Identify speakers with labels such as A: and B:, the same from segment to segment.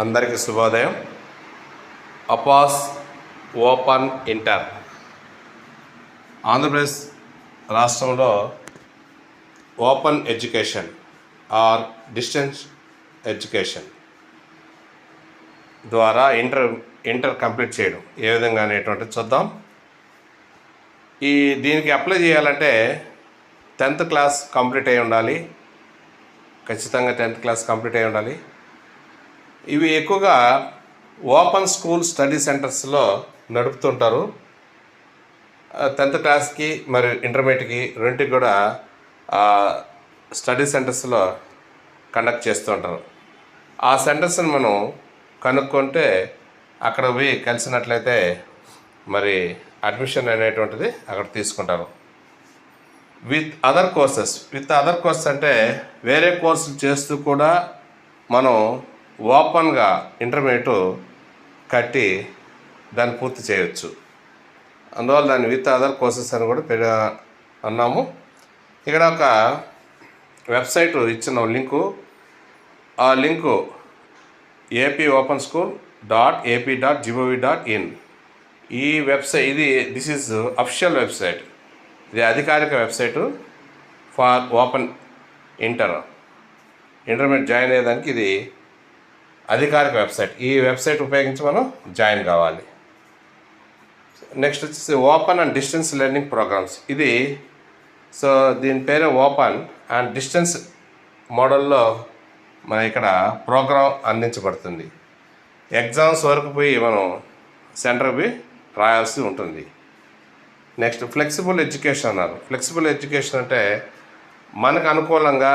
A: అందరికీ శుభోదయం. Apas open inter Andhra Pradesh రాష్ట్రంలో open education or distance education ద్వారా ఇంటర్ కంప్లీట్ చేయడం ఏ విధంగా అనేటువంటిది చూద్దాం. దీనికి అప్లై చేయాలంటే 10th క్లాస్ కంప్లీట్ అయి ఉండాలి. ఖచ్చితంగా 10th క్లాస్ కంప్లీట్ అయి ఉండాలి. ఇవి ఎక్కువగా ఓపెన్ స్కూల్ స్టడీ సెంటర్స్లో నడుపుతుంటారు. 10th క్లాస్కి మరి ఇంటర్మీడియట్కి రెండింటికి కూడా స్టడీ సెంటర్స్లో కండక్ట్ చేస్తూ ఉంటారు. ఆ సెంటర్స్ని మనం కనుక్కుంటే అక్కడ పోయి కలిసినట్లయితే మరి అడ్మిషన్ అనేటువంటిది అక్కడ తీసుకుంటారు. విత్ అదర్ కోర్సెస్ అంటే వేరే కోర్సులు చేస్తూ కూడా మనం ఓపెన్గా ఇంటర్మీడియట్ కట్టి దాన్ని పూర్తి చేయవచ్చు. అందువల్ల దాన్ని విత్ అదర్ కోర్సెస్ అని కూడా అన్నాము. ఇక్కడ ఒక వెబ్సైట్ ఇచ్చిన లింకు, ఆ లింకు apopenSchool.ap.gov.in. ఈ website this is official website. ఇది అధికారిక website for open intermediate join అయ్యేదానికి ఇది అధికారిక వెబ్సైట్. ఈ వెబ్సైట్ ఉపయోగించి మనం జాయిన్ కావాలి. నెక్స్ట్ వచ్చేసి open and distance learning programmes. దీని పేరే ఓపెన్ అండ్ డిస్టెన్స్ మోడల్లో మన ఇక్కడ ప్రోగ్రాం అందించబడుతుంది. ఎగ్జామ్స్ వరకు పోయి మనం సెంటర్కి పోయి రాయాల్సి ఉంటుంది. నెక్స్ట్ ఫ్లెక్సిబుల్ ఎడ్యుకేషన్ అన్నారు. ఫ్లెక్సిబుల్ ఎడ్యుకేషన్ అంటే మనకు అనుకూలంగా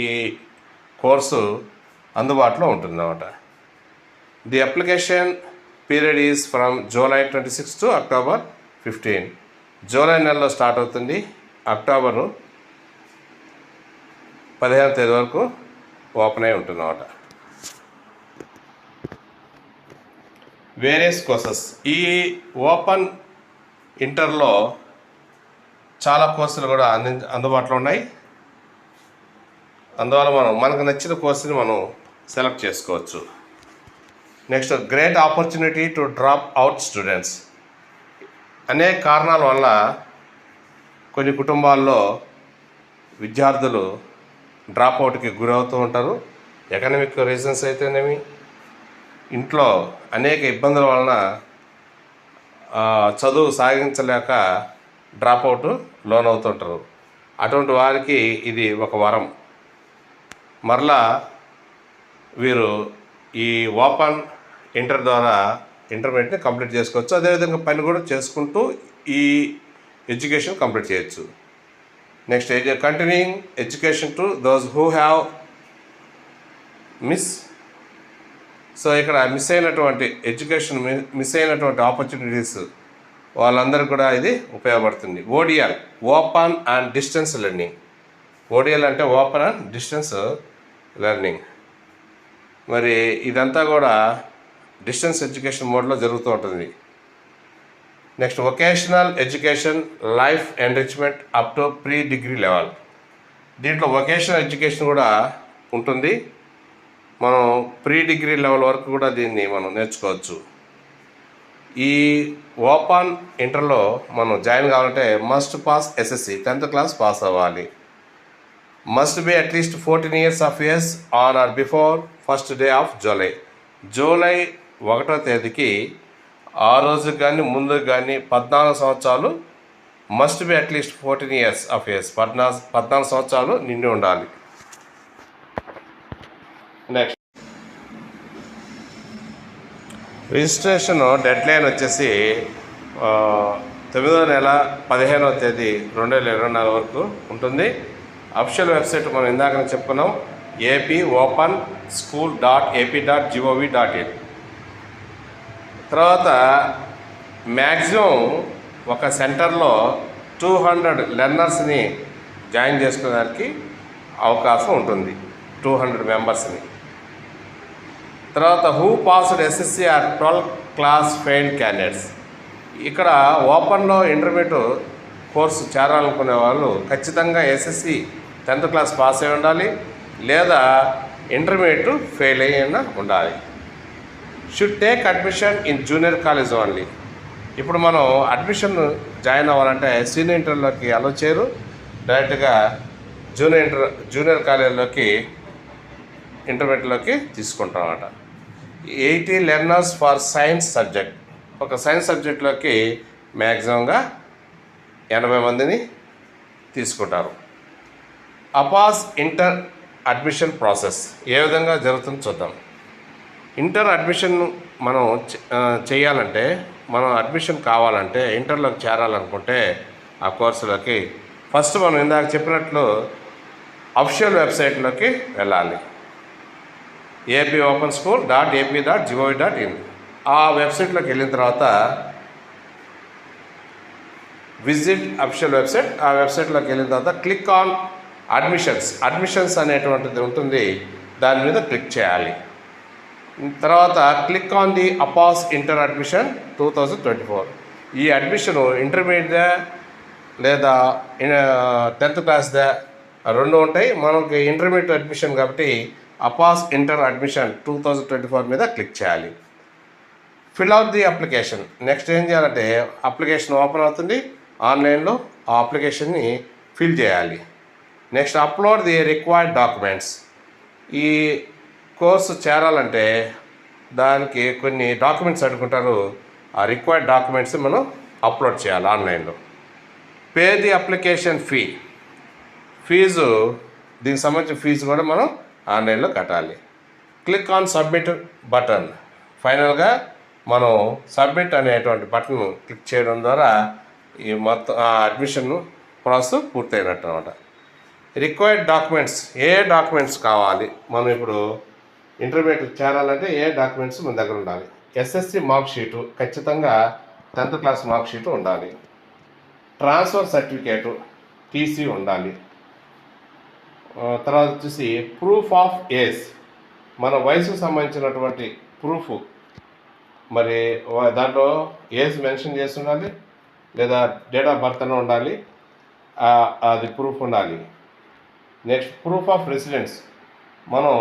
A: ఈ కోర్సు అందుబాటులో ఉంటుందన్నమాట. The application period is from July 26 to October 15. July నెలలో స్టార్ట్ అవుతుంది. అక్టోబరు 15వ తేదీ వరకు ఓపెన్ అయి ఉంటుందన్నమాట. Various courses. ఈ ఓపెన్ ఇంటర్లో చాలా కోర్సులు కూడా అందుబాటులో ఉన్నాయి. అందువల్ల మనకు నచ్చిన కోర్సుని మనం సెలెక్ట్ చేసుకోవచ్చు. Next great opportunity to drop out students. అనేక కారణాల వల్ల కొన్ని కుటుంబాల్లో విద్యార్థులు డ్రాప్ అవుట్కి గురవుతూ ఉంటారు. ఎకనామిక్ రీజన్స్ అయితేనేమి, ఇంట్లో అనేక ఇబ్బందుల వలన చదువు సాగించలేక డ్రాప్ అవుట్ లోనవుతుంటారు. అటువంటి వారికి ఇది ఒక వరం. మరలా వీరు ఈ ఓపెన్ ఇంటర్ ద్వారా ఇంటర్మీడియట్ని కంప్లీట్ చేసుకోవచ్చు. అదేవిధంగా పని కూడా చేసుకుంటూ ఈ ఎడ్యుకేషన్ కంప్లీట్ చేయొచ్చు. Next continuing education to those who have ఇక్కడ మిస్ అయినటువంటి ఎడ్యుకేషన్ మిస్ అయినటువంటి ఆపర్చునిటీస్ వాళ్ళందరికీ కూడా ఇది ఉపయోగపడుతుంది. ODL open and distance learning. ODL అంటే ఓపెన్ అండ్ డిస్టెన్స్ లెర్నింగ్. మరి ఇదంతా కూడా డిస్టెన్స్ ఎడ్యుకేషన్ మోడ్లో జరుగుతూ ఉంటుంది. Next vocational education life enrichment up to pre degree level. దీంట్లో వొకేషనల్ ఎడ్యుకేషన్ కూడా ఉంటుంది. మనం ప్రీ డిగ్రీ లెవెల్ వరకు కూడా దీన్ని మనం నేర్చుకోవచ్చు. ఈ ఓపెన్ ఇంటర్లో మనం జాయిన్ కావాలంటే must pass SSC 10th class pass అవ్వాలి. Must be at least 14 years of age on or before first day of July. July 1వ తేదీకి ఆ రోజుకి కానీ ముందుకు కానీ 14 సంవత్సరాలు must be at least 14 years of age 14 సంవత్సరాలు నిండి ఉండాలి. నెక్స్ట్ రిజిస్ట్రేషన్ డెడ్ లైన్ వచ్చేసి 9వ నెల 15వ తేదీ 2024 వరకు ఉంటుంది. అఫిషియల్ వెబ్సైట్ మనం ఇందాక చెప్పుకున్నాం, apopenSchool.ap.gov.in. తర్వాత మ్యాక్సిమం ఒక సెంటర్లో 200 లెర్నర్స్ని జాయిన్ చేసుకోవడానికి అవకాశం ఉంటుంది, 200 మెంబర్స్ని. తర్వాత who passed SSC or 12th class failed candidates. ఇక్కడ ఓపెన్లో ఇంటర్మీడియట్ కోర్సు చేరాలనుకునే వాళ్ళు ఖచ్చితంగా ఎస్ఎస్సి 10th క్లాస్ పాస్ అయి ఉండాలి. లేదా ఇంటర్మీడియట్ ఫెయిల్ అయినా ఉండాలి. Should take admission in junior college only. ఇప్పుడు మనం అడ్మిషన్ జాయిన్ అవ్వాలంటే సీనియర్ ఇంటర్లోకి అలో చేయరు, డైరెక్ట్గా జూనియర్ కాలేజీలోకి ఇంటర్మీడియట్లోకి తీసుకుంటాం అన్నమాట. 80 లెర్నర్స్ ఫర్ సైన్స్ సబ్జెక్ట్. ఒక సైన్స్ సబ్జెక్ట్లోకి మ్యాక్సిమంగా 80 మందిని తీసుకుంటారు. అపాస్ ఇంటర్ అడ్మిషన్ ప్రాసెస్ ఏ విధంగా జరుగుతుందో చూద్దాం. ఇంటర్ అడ్మిషన్ మనం చేయాలంటే, మనం అడ్మిషన్ కావాలంటే, ఇంటర్లోకి చేరాలనుకుంటే ఆ కోర్సులోకి ఫస్ట్ మనం ఇందాక చెప్పినట్లు అఫిషియల్ వెబ్సైట్లోకి వెళ్ళాలి. APOpenSchool.ap.gov.in. ఆ వెబ్సైట్లోకి వెళ్ళిన తర్వాత విజిట్ అఫిషియల్ వెబ్సైట్. ఆ వెబ్సైట్లోకి వెళ్ళిన తర్వాత క్లిక్ ఆన్ అడ్మిషన్స్ అనేటువంటిది ఉంటుంది, దాని మీద క్లిక్ చేయాలి. తర్వాత click on the Apas inter admission 2024. ఈ అడ్మిషను ఇంటర్మీడియట్దా లేదా 10th క్లాస్దా రెండు ఉంటాయి. మనకి ఇంటర్మీడియట్ అడ్మిషన్ కాబట్టి అపాస్ ఇంటర్ అడ్మిషన్ 2024 మీద క్లిక్ చేయాలి. Fill out the application. Next ఏం చేయాలంటే అప్లికేషన్ ఓపెన్ అవుతుంది ఆన్లైన్లో, ఆ అప్లికేషన్ని ఫిల్ చేయాలి. Next upload the required documents. ఈ కోర్సు చేరాలంటే దానికి కొన్ని డాక్యుమెంట్స్ అడుగుంటారు, ఆ రిక్వైర్డ్ డాక్యుమెంట్స్ మనం అప్లోడ్ చేయాలి ఆన్లైన్లో. పే ది అప్లికేషన్ ఫీజు, దీనికి సంబంధించిన ఫీజు కూడా మనం ఆన్లైన్లో కట్టాలి. Click on submit button. ఫైనల్గా మనం సబ్మిట్ అనేటువంటి బటన్ క్లిక్ చేయడం ద్వారా ఈ మొత్తం అడ్మిషన్ ప్రాసెస్ పూర్తయినట్టు అనమాట. రిక్వైర్డ్ డాక్యుమెంట్స్, ఏ డాక్యుమెంట్స్ కావాలి, మనం ఇప్పుడు ఇంటర్మీడియట్ చేరాలంటే ఏ డాక్యుమెంట్స్ మన దగ్గర ఉండాలి. SSC మార్క్ షీటు, ఖచ్చితంగా 10th క్లాస్ మార్క్ షీటు ఉండాలి. ట్రాన్స్ఫర్ సర్టిఫికేటు TC ఉండాలి. తర్వాత వచ్చేసి ప్రూఫ్ ఆఫ్ ఏజ్, మన వయసుకు సంబంధించినటువంటి ప్రూఫ్, మరి దాంట్లో ఏజ్ మెన్షన్ చేసి ఉండాలి, లేదా డేట్ ఆఫ్ బర్త్ అని ఉండాలి, అది ప్రూఫ్ ఉండాలి. నెక్స్ట్ ప్రూఫ్ ఆఫ్ రెసిడెన్స్, మనం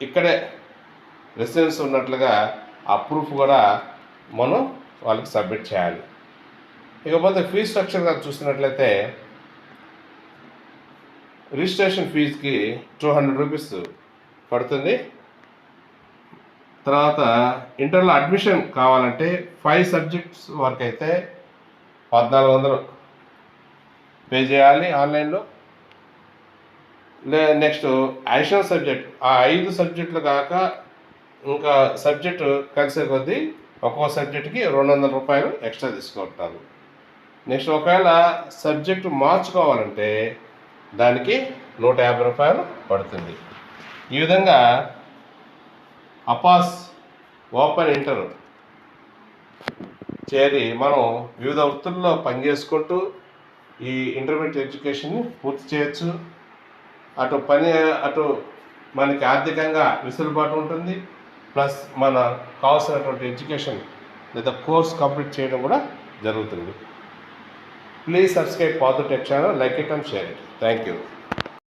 A: ఇక్కడే రెసిడెన్స్ ఉన్నట్లుగా ఆ ప్రూఫ్ కూడా మనం వాళ్ళకి సబ్మిట్ చేయాలి. ఇకపోతే ఫీజ్ స్ట్రక్చర్గా చూసినట్లయితే రిజిస్ట్రేషన్ ఫీజుకి 200 రూపీస్ పడుతుంది. తర్వాత ఇంటర్లో అడ్మిషన్ కావాలంటే 5 సబ్జెక్ట్స్ వరకు అయితే 1400 పే చేయాలి ఆన్లైన్లో. నెక్స్ట్ అడిషనల్ సబ్జెక్ట్, ఆ 5 సబ్జెక్టులు కాక ఇంకా సబ్జెక్టు కలిసే కొద్దీ ఒక్కో సబ్జెక్టుకి 200 రూపాయలు ఎక్స్ట్రా తీసుకుంటారు. నెక్స్ట్ ఒకవేళ సబ్జెక్టు మార్చుకోవాలంటే దానికి 150 రూపాయలు పడుతుంది. ఈ విధంగా అపాస్ ఓపెన్ ఇంటర్ చేరి మనం వివిధ వృత్తుల్లో పనిచేసుకుంటూ ఈ ఇంటర్మీడియట్ ఎడ్యుకేషన్ని పూర్తి చేయొచ్చు. అటు మనకి ఆర్థికంగా వెసులుబాటు ఉంటుంది, ప్లస్ మన కావాల్సినటువంటి ఎడ్యుకేషన్ లేదా కోర్స్ కంప్లీట్ చేయడం కూడా జరుగుతుంది. ప్లీజ్ సబ్స్క్రైబ్ పాదు tech channel, like it and share it. Thank you.